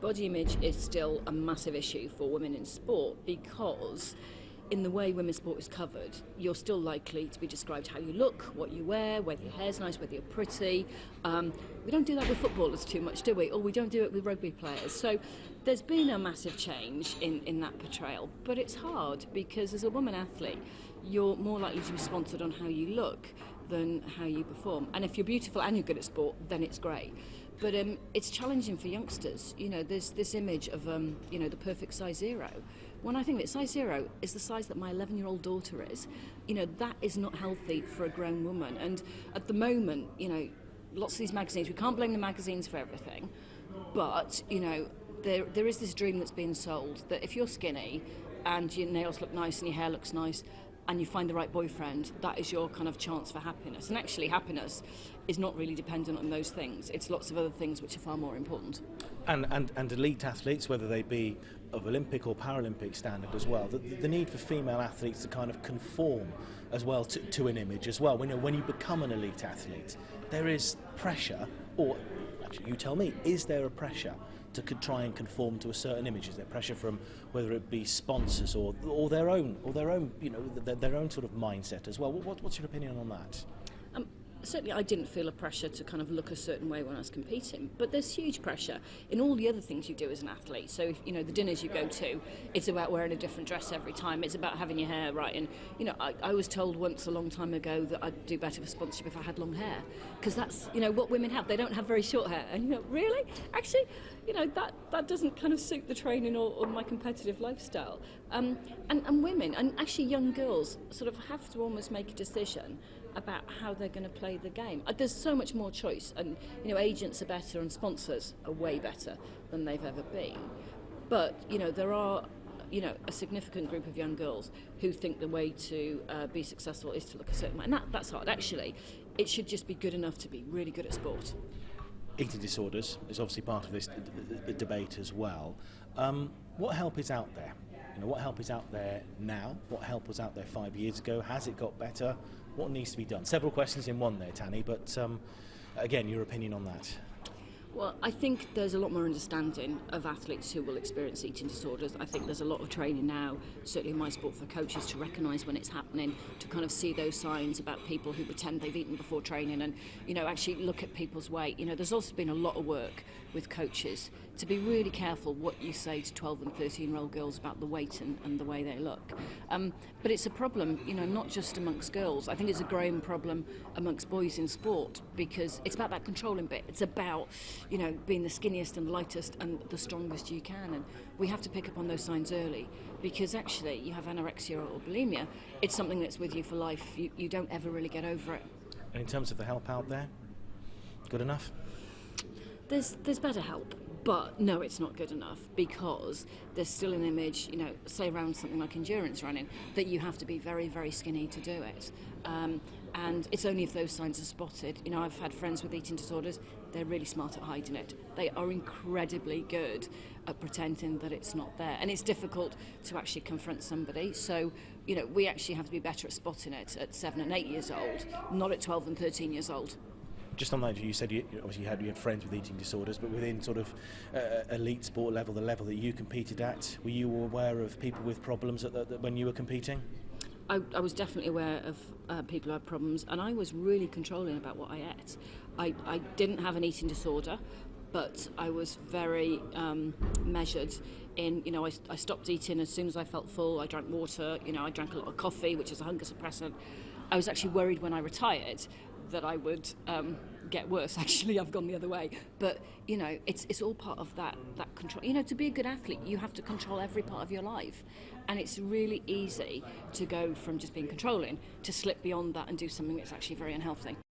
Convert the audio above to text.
Body image is still a massive issue for women in sport because in the way women's sport is covered, you're still likely to be described how you look, what you wear, whether your hair's nice, whether you're pretty. We don't do that with footballers too much, do we? Or we don't do it with rugby players. So there's been a massive change in that portrayal, but it's hard because as a woman athlete, you're more likely to be sponsored on how you look than how you perform. And if you're beautiful and you're good at sport, then it's great. But it's challenging for youngsters. You know, there's this image of, you know, the perfect size zero. When I think that size zero is the size that my 11-year-old daughter is, you know, that is not healthy for a grown woman. And at the moment, you know, lots of these magazines, we can't blame the magazines for everything, but, you know, there is this dream that's being sold that if you're skinny and your nails look nice and your hair looks nice, and you find the right boyfriend, that is your kind of chance for happiness. And actually happiness is not really dependent on those things. It's lots of other things which are far more important. And elite athletes, whether they be of Olympic or Paralympic standard as well, the need for female athletes to kind of conform as well to an image as well. When you become an elite athlete, there is pressure, or actually you tell me, is there a pressure to try and conform to a certain image? Is there pressure from whether it be sponsors or their own you know, their own sort of mindset as well? What's your opinion on that? Certainly I didn't feel a pressure to kind of look a certain way when I was competing, but there's huge pressure in all the other things you do as an athlete. So, if, you know, the dinners you go to, it's about wearing a different dress every time, it's about having your hair right, and, you know, I was told once a long time ago that I'd do better for sponsorship if I had long hair, because that's, you know, what women have. They don't have very short hair, and, you know, really? Actually, you know, that doesn't kind of suit the training or my competitive lifestyle. And women, and actually young girls, sort of have to almost make a decision about how they're going to play the game. There's so much more choice, and, you know, agents are better and sponsors are way better than they've ever been. But, you know, there are, you know, a significant group of young girls who think the way to be successful is to look a certain way, and that's hard. Actually, it should just be good enough to be really good at sport. Eating disorders is obviously part of this debate as well. What help is out there? You know, what help is out there now? What help was out there 5 years ago? Has it got better? What needs to be done? Several questions in one there, Tanni, but again, your opinion on that. Well, I think there's a lot more understanding of athletes who will experience eating disorders. I think there's a lot of training now, certainly in my sport, for coaches to recognise when it's happening, to kind of see those signs about people who pretend they've eaten before training and, you know, actually look at people's weight. You know, there's also been a lot of work with coaches to be really careful what you say to 12 and 13-year-old girls about the weight and the way they look. But it's a problem, you know, not just amongst girls. I think it's a growing problem amongst boys in sport because it's about that controlling bit. It's about, you know, being the skinniest and lightest and the strongest you can, and we have to pick up on those signs early because actually you have anorexia or bulimia, it's something that's with you for life. You don't ever really get over it. And in terms of the help out there, good enough? There's better help, but no, it's not good enough because there's still an image, you know, say around something like endurance running, that you have to be very, very skinny to do it. And it's only if those signs are spotted. You know, I've had friends with eating disorders, they're really smart at hiding it. They are incredibly good at pretending that it's not there. And it's difficult to actually confront somebody. So, you know, we actually have to be better at spotting it at 7 and 8 years old, not at 12 and 13 years old. Just on that, you said you obviously you had friends with eating disorders, but within sort of elite sport level, the level that you competed at, were you aware of people with problems when you were competing? I was definitely aware of people who had problems, and I was really controlling about what I ate. I didn't have an eating disorder, but I was very measured in, you know, I stopped eating as soon as I felt full. I drank water, you know, I drank a lot of coffee, which is a hunger suppressant. I was actually worried when I retired that I would get worse. Actually, I've gone the other way. But, you know, it's all part of that control. You know, to be a good athlete, you have to control every part of your life. And it's really easy to go from just being controlling to slip beyond that and do something that's actually very unhealthy.